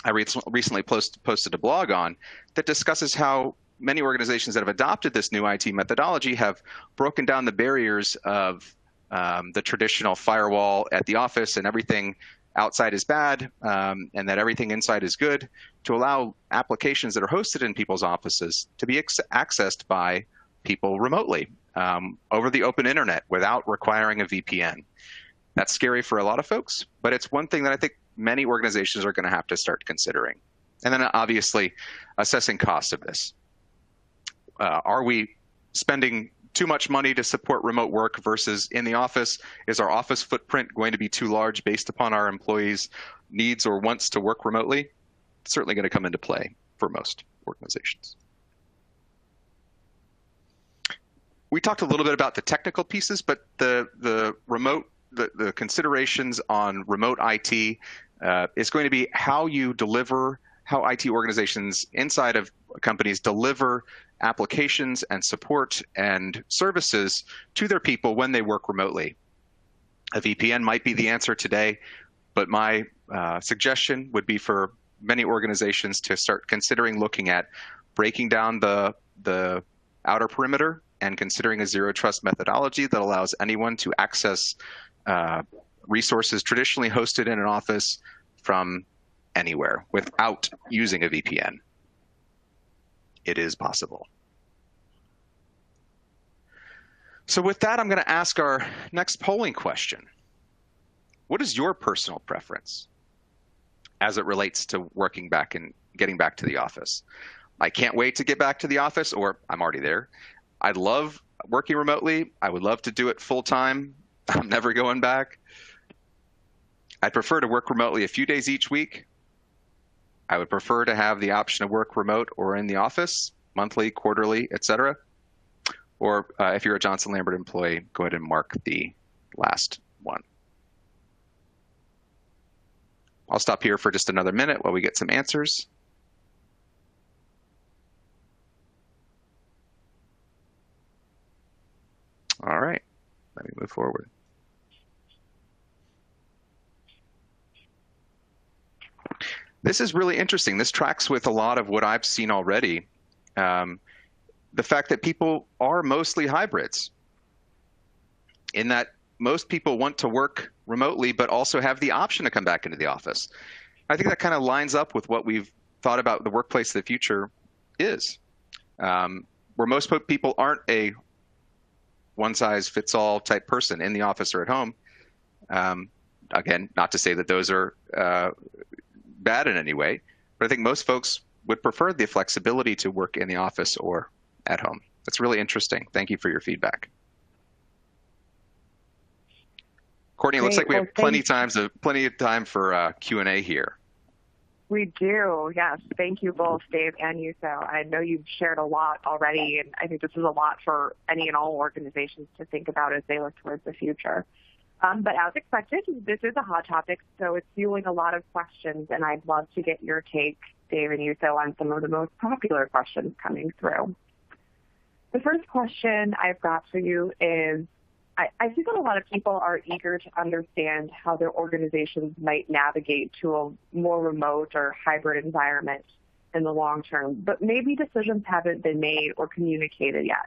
I recently posted a blog on, that discusses how many organizations that have adopted this new IT methodology have broken down the barriers of the traditional firewall at the office and everything outside is bad and that everything inside is good, to allow applications that are hosted in people's offices to be accessed by people remotely over the open internet without requiring a VPN. That's scary for a lot of folks, but it's one thing that I think many organizations are going to have to start considering. And then obviously assessing costs of this. Are we spending too much money to support remote work versus in the office? Is our office footprint going to be too large based upon our employees' needs or wants to work remotely? It's certainly going to come into play for most organizations. We talked a little bit about the technical pieces, but the considerations on remote IT is going to be how you deliver, how IT organizations inside of companies deliver applications and support and services to their people when they work remotely. A VPN might be the answer today, but my suggestion would be for many organizations to start considering looking at breaking down the outer perimeter and considering a zero trust methodology that allows anyone to access resources traditionally hosted in an office from anywhere without using a VPN. It is possible. So with that, I'm going to ask our next polling question. What is your personal preference as it relates to working back and getting back to the office? I can't wait to get back to the office, or I'm already there. I love working remotely. I would love to do it full time. I'm never going back. I'd prefer to work remotely a few days each week. I would prefer to have the option to work remote or in the office, monthly, quarterly, etc. Or if you're a Johnson Lambert employee, go ahead and mark the last one. I'll stop here for just another minute while we get some answers. All right, let me move forward. This is really interesting. This tracks with a lot of what I've seen already. The fact that people are mostly hybrids, in that most people want to work remotely, but also have the option to come back into the office. I think that kind of lines up with what we've thought about the workplace of the future is, where most people aren't a one-size-fits-all type person in the office or at home. Again, not to say that those are bad in any way, but I think most folks would prefer the flexibility to work in the office or at home. That's really interesting. Thank you for your feedback. Courtney, it looks like we have plenty of time for Q&A here. We do, yes. Thank you both, Dave and Yuso. I know you've shared a lot already, and I think this is a lot for any and all organizations to think about as they look towards the future. But as expected, this is a hot topic, so it's fueling a lot of questions, and I'd love to get your take, Dave and Yuso, on some of the most popular questions coming through. The first question I've got for you is, I think that a lot of people are eager to understand how their organizations might navigate to a more remote or hybrid environment in the long term, but maybe decisions haven't been made or communicated yet.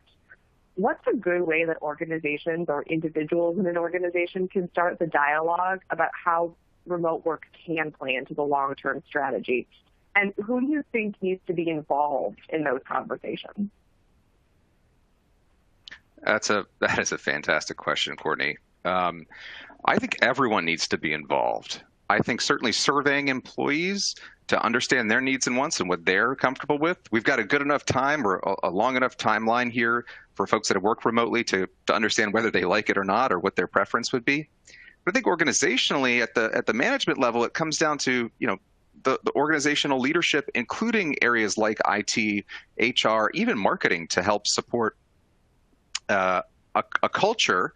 What's a good way that organizations or individuals in an organization can start the dialogue about how remote work can play into the long-term strategy? And who do you think needs to be involved in those conversations? That is a fantastic question, Courtney. I think everyone needs to be involved. I think certainly surveying employees to understand their needs and wants and what they're comfortable with. We've got a good enough time or a long enough timeline here for folks that have worked remotely to understand whether they like it or not or what their preference would be. But I think organizationally at the management level, it comes down to, the organizational leadership, including areas like IT, HR, even marketing to help support a culture,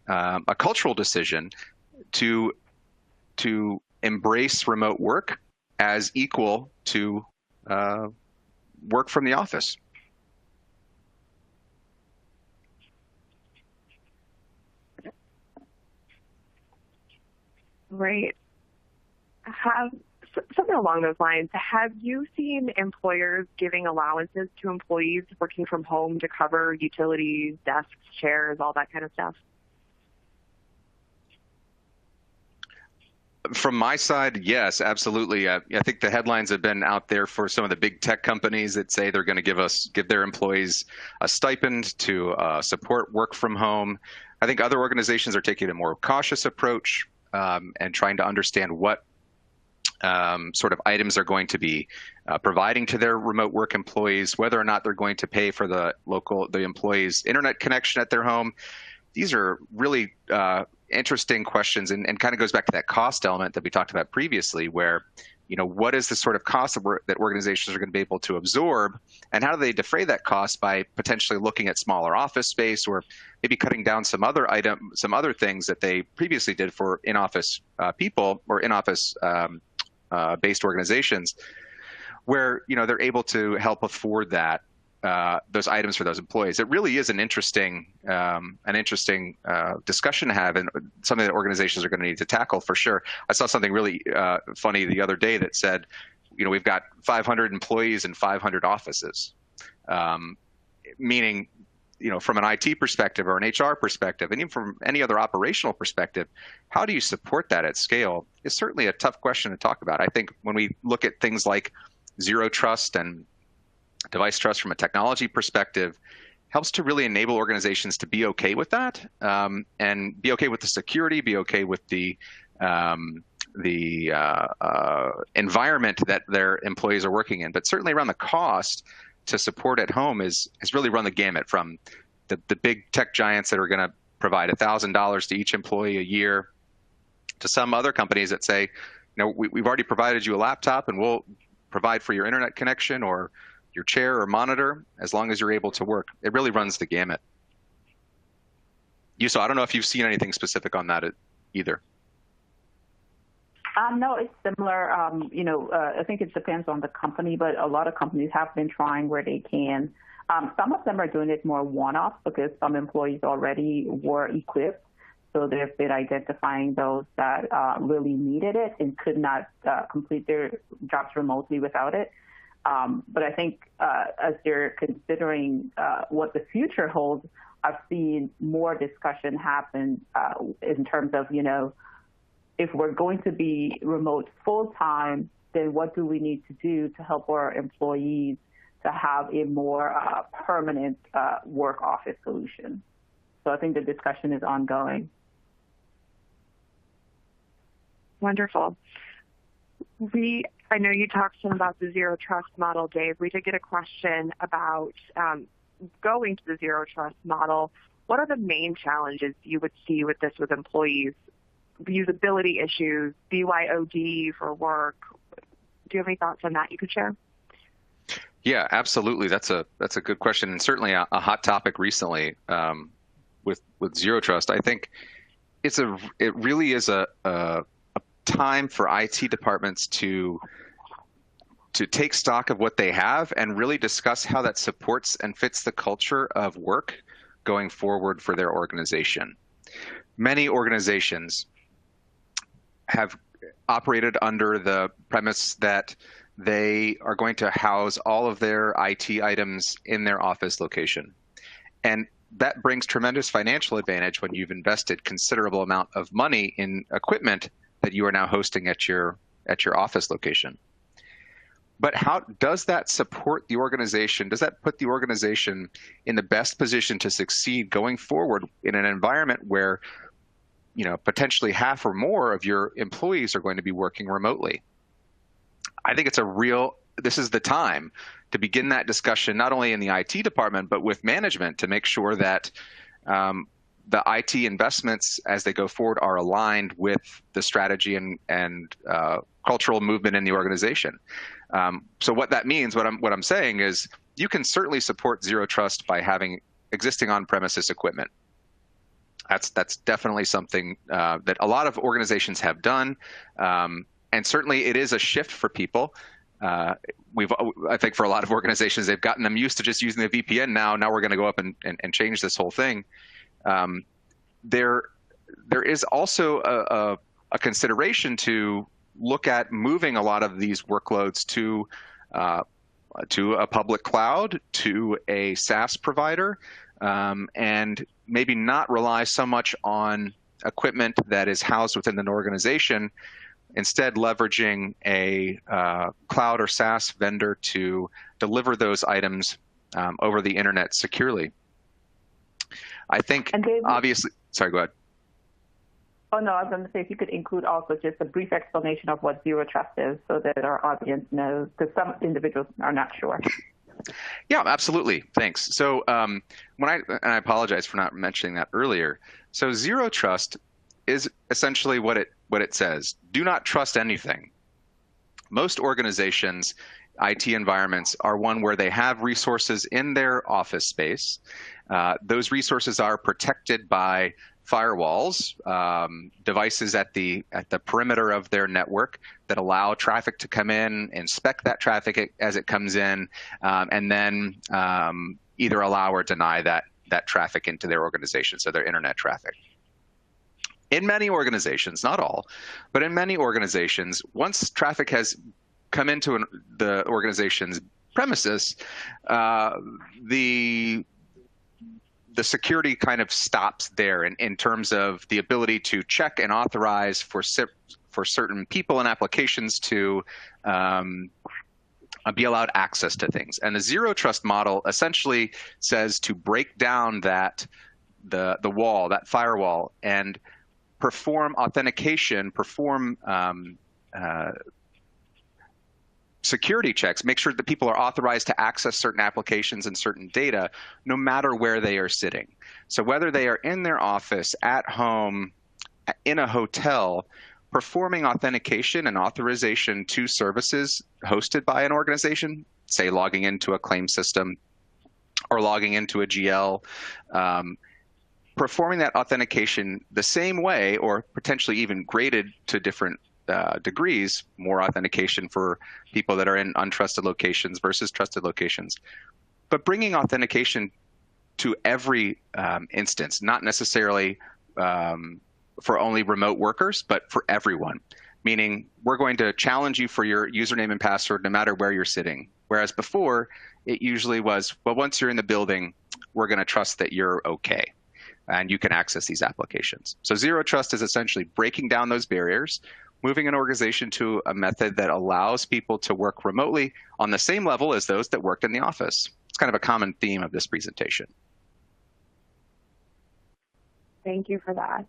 a cultural decision to embrace remote work as equal to work from the office. Right. Something along those lines, have you seen employers giving allowances to employees working from home to cover utilities, desks, chairs, all that kind of stuff? From my side, yes, absolutely. I think the headlines have been out there for some of the big tech companies that say they're going to give their employees a stipend to support work from home. I think other organizations are taking a more cautious approach and trying to understand what sort of items they're going to be providing to their remote work employees, whether or not they're going to pay for the employees' internet connection at their home. These are really interesting questions and kind of goes back to that cost element that we talked about previously, where, what is the sort of cost that organizations are going to be able to absorb, and how do they defray that cost by potentially looking at smaller office space or maybe cutting down some other things that they previously did for in-office people or in-office based organizations, where they're able to help afford those items for those employees. It really is an interesting discussion to have, and something that organizations are going to need to tackle for sure. I saw something really funny the other day that said, we've got 500 employees in 500 offices, meaning, from an IT perspective or an HR perspective, and even from any other operational perspective, how do you support that at scale is certainly a tough question to talk about. I think when we look at things like zero trust and device trust from a technology perspective, helps to really enable organizations to be okay with that, and be okay with the security, be okay with the environment that their employees are working in. But certainly around the cost to support at home has really run the gamut, from the big tech giants that are going to provide $1,000 to each employee a year, to some other companies that say, we've already provided you a laptop and we'll provide for your internet connection or your chair or monitor as long as you're able to work. It really runs the gamut. Yuso, I don't know if you've seen anything specific on that either. No, it's similar. I think it depends on the company, but a lot of companies have been trying where they can. Some of them are doing it more one-off because some employees already were equipped. So they've been identifying those that really needed it and could not complete their jobs remotely without it. But I think as they're considering what the future holds, I've seen more discussion happen in terms of, if we're going to be remote full-time, then what do we need to do to help our employees to have a more permanent work office solution? So I think the discussion is ongoing. Wonderful. I know you talked some about the zero trust model, Dave. We did get a question about going to the zero trust model. What are the main challenges you would see with this with employees? Usability issues, BYOD for work. Do you have any thoughts on that you could share? Yeah, absolutely. That's a good question, and certainly a hot topic recently with zero trust. I think it really is a time for IT departments to take stock of what they have and really discuss how that supports and fits the culture of work going forward for their organization. Many organizations have operated under the premise that they are going to house all of their IT items in their office location. And that brings tremendous financial advantage when you've invested considerable amount of money in equipment that you are now hosting at your office location. But how does that support the organization? Does that put the organization in the best position to succeed going forward in an environment where, potentially half or more of your employees are going to be working remotely? I think this is the time to begin that discussion, not only in the IT department, but with management, to make sure that the IT investments as they go forward are aligned with the strategy and cultural movement in the organization. So what that means, what I'm saying is, you can certainly support zero trust by having existing on-premises equipment. That's definitely something that a lot of organizations have done, and certainly it is a shift for people. I think for a lot of organizations, they've gotten them used to just using the VPN. Now we're going to go up and change this whole thing. There is also a consideration to look at moving a lot of these workloads to a public cloud, to a SaaS provider, and maybe not rely so much on equipment that is housed within an organization, instead leveraging a cloud or SaaS vendor to deliver those items over the internet securely. I think, obviously, sorry, go ahead. Oh, no, I was going to say, if you could include also just a brief explanation of what zero trust is so that our audience knows, because some individuals are not sure. Yeah, absolutely. Thanks. So and I apologize for not mentioning that earlier. So zero trust is essentially what it says. Do not trust anything. Most organizations, IT environments, are one where they have resources in their office space. Those resources are protected by firewalls, devices at the perimeter of their network that allow traffic to come in, inspect that traffic as it comes in, and then either allow or deny that traffic into their organization, so their internet traffic. In many organizations, not all, but in many organizations, once traffic has come into the organization's premises, the security kind of stops there in terms of the ability to check and authorize for certain people and applications to be allowed access to things. And the zero trust model essentially says to break down the wall, that firewall, and perform authentication, perform security checks, make sure that people are authorized to access certain applications and certain data, no matter where they are sitting. So whether they are in their office, at home, in a hotel, performing authentication and authorization to services hosted by an organization, say logging into a claim system or logging into a GL, performing that authentication the same way, or potentially even graded to different degrees, more authentication for people that are in untrusted locations versus trusted locations. But bringing authentication to every instance, not necessarily for only remote workers, but for everyone. Meaning, we're going to challenge you for your username and password no matter where you're sitting. Whereas before, it usually was, well, once you're in the building, we're going to trust that you're okay and you can access these applications. So zero trust is essentially breaking down those barriers, moving an organization to a method that allows people to work remotely on the same level as those that worked in the office. It's kind of a common theme of this presentation. Thank you for that.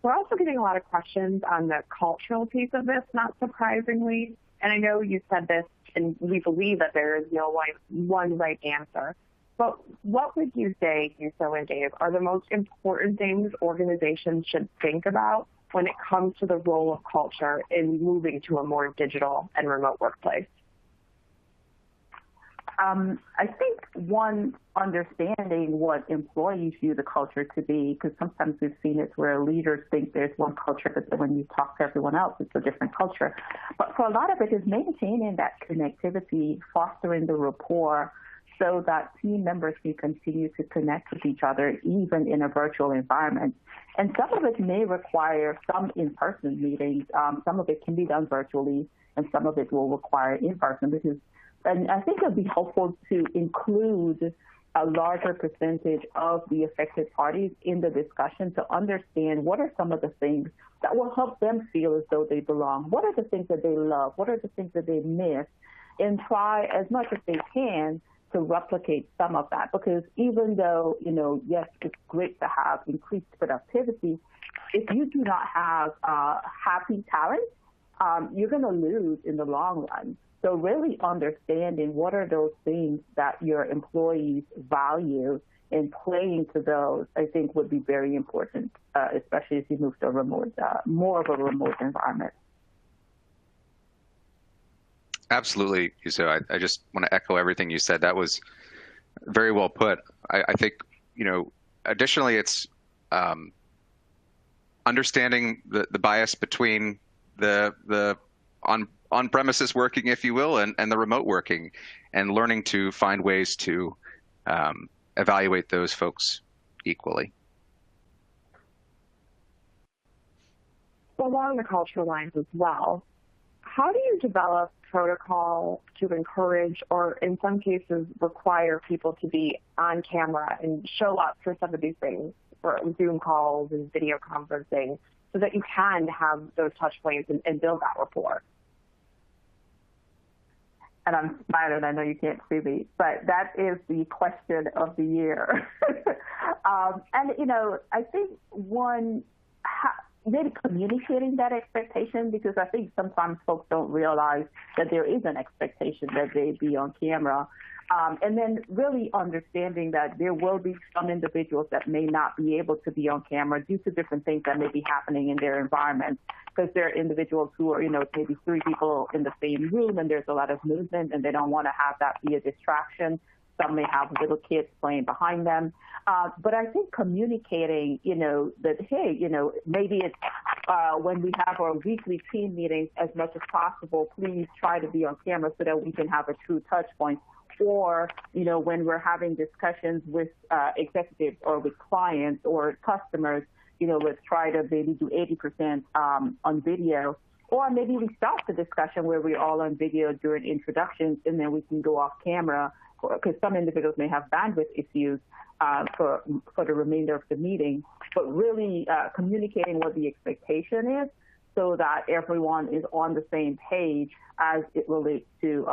We're also getting a lot of questions on the cultural piece of this, not surprisingly. And I know you said this, and we believe that there is no one right answer. But what would you say, Yuso and Dave, are the most important things organizations should think about when it comes to the role of culture in moving to a more digital and remote workplace? I think one, understanding what employees view the culture to be, because sometimes we've seen it where leaders think there's one culture, but then when you talk to everyone else, it's a different culture. But for a lot of it is maintaining that connectivity, fostering the rapport, so that team members can continue to connect with each other, even in a virtual environment. And some of it may require some in-person meetings. Some of it can be done virtually, and some of it will require in-person. And I think it would be helpful to include a larger percentage of the affected parties in the discussion to understand what are some of the things that will help them feel as though they belong. What are the things that they love? What are the things that they miss? And try as much as they can to replicate some of that. Because even though, yes, it's great to have increased productivity, if you do not have happy talent, you're going to lose in the long run. So really understanding what are those things that your employees value and playing to those, I think, would be very important, especially as you move to a remote, more of a remote environment. Absolutely, Yuso. I just want to echo everything you said. That was very well put. I think, additionally, it's understanding the bias between the on-premises working, if you will, and the remote working, and learning to find ways to evaluate those folks equally. Along the cultural lines as well, how do you develop protocol to encourage, or in some cases require, people to be on camera and show up for some of these things, for Zoom calls and video conferencing, so that you can have those touch points and build that rapport? And I'm smiling, I know you can't see me, but that is the question of the year. I think maybe communicating that expectation, because I think sometimes folks don't realize that there is an expectation that they be on camera. And then really understanding that there will be some individuals that may not be able to be on camera due to different things that may be happening in their environment, because there are individuals who are, maybe 3 people in the same room and there's a lot of movement and they don't want to have that be a distraction. Some may have little kids playing behind them. But I think communicating, that, hey, maybe it's when we have our weekly team meetings, as much as possible, please try to be on camera so that we can have a true touch point. Or, when we're having discussions with executives or with clients or customers, let's try to maybe do 80% on video. Or maybe we start the discussion where we're all on video during introductions, and then we can go off camera, because some individuals may have bandwidth issues for the remainder of the meeting. But really communicating what the expectation is, so that everyone is on the same page as it relates to,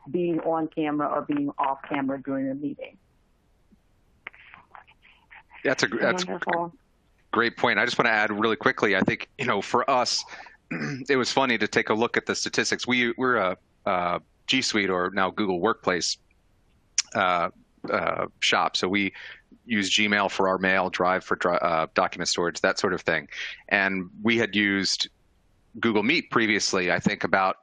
being on camera or being off camera during a meeting. That's a great point. I just want to add really quickly, I think, for us, it was funny to take a look at the statistics. We're a G Suite, or now Google Workplace shop. So we use Gmail for our mail, Drive for document storage, that sort of thing. And we had used Google Meet previously. I think about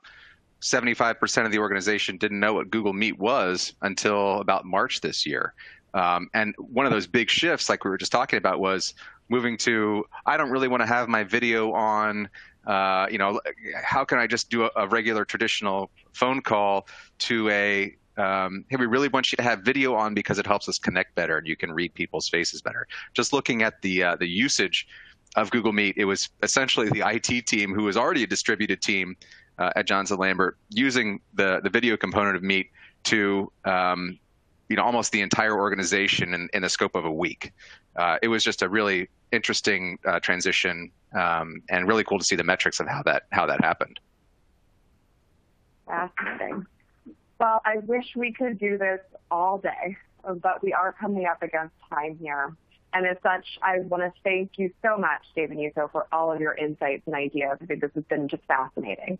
75% of the organization didn't know what Google Meet was until about March this year. And one of those big shifts, like we were just talking about, was moving to, I don't really want to have my video on, how can I just do a regular traditional phone call, to a, hey, we really want you to have video on because it helps us connect better and you can read people's faces better. Just looking at the usage of Google Meet, it was essentially the IT team, who was already a distributed team at Johnson Lambert, using the video component of Meet to almost the entire organization in the scope of a week. It was just a really interesting transition, and really cool to see the metrics of how that happened. Fascinating. Well, I wish we could do this all day, but we are coming up against time here. And as such, I want to thank you so much, Dave and Yuso, for all of your insights and ideas. I think this has been just fascinating.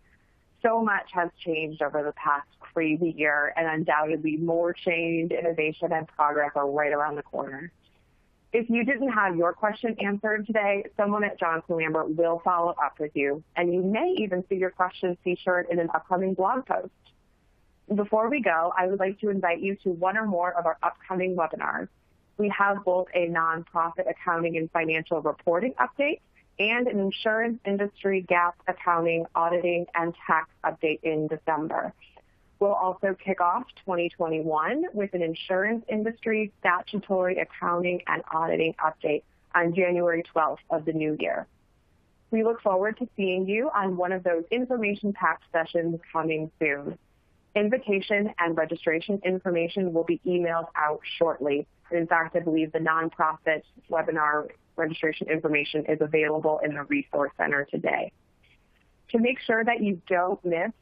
So much has changed over the past crazy year, and undoubtedly more change, innovation, and progress are right around the corner. If you didn't have your question answered today, someone at Johnson Lambert will follow up with you, and you may even see your question featured in an upcoming blog post. Before we go, I would like to invite you to one or more of our upcoming webinars. We have both a nonprofit accounting and financial reporting update and an insurance industry GAAP accounting, auditing, and tax update in December. We'll also kick off 2021 with an insurance industry statutory accounting and auditing update on January 12th of the new year. We look forward to seeing you on one of those information-packed sessions coming soon. Invitation and registration information will be emailed out shortly. In fact, I believe the nonprofit webinar registration information is available in the Resource Center today. To make sure that you don't miss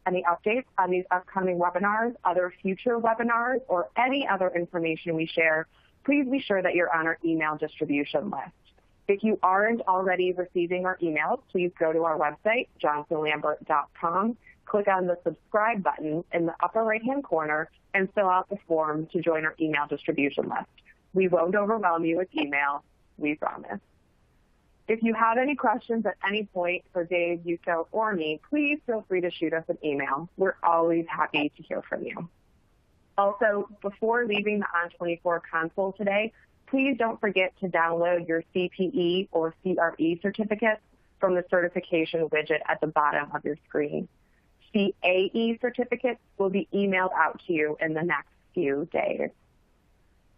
any updates on these upcoming webinars, other future webinars, or any other information we share, please be sure that you're on our email distribution list. If you aren't already receiving our emails, please go to our website, johnsonlambert.com, click on the subscribe button in the upper right-hand corner, and fill out the form to join our email distribution list. We won't overwhelm you with email, we promise. If you have any questions at any point for Dave, Yuko, or me, please feel free to shoot us an email. We're always happy to hear from you. Also, before leaving the On24 console today, please don't forget to download your CPE or CRE certificates from the certification widget at the bottom of your screen. CAE certificates will be emailed out to you in the next few days.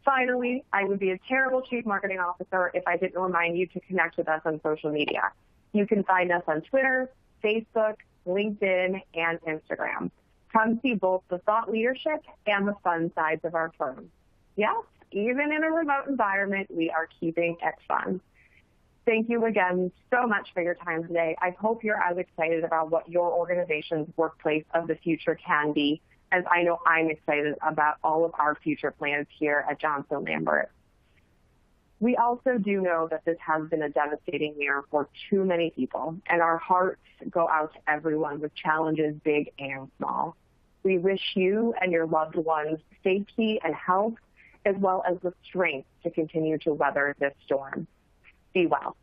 Finally, I would be a terrible Chief Marketing Officer if I didn't remind you to connect with us on social media. You can find us on Twitter, Facebook, LinkedIn, and Instagram. Come see both the thought leadership and the fun sides of our firm. Yes, even in a remote environment, we are keeping it fun. Thank you again so much for your time today. I hope you're as excited about what your organization's workplace of the future can be as I know I'm excited about all of our future plans here at Johnson Lambert. We also do know that this has been a devastating year for too many people, and our hearts go out to everyone with challenges big and small. We wish you and your loved ones safety and health, as well as the strength to continue to weather this storm. Be well.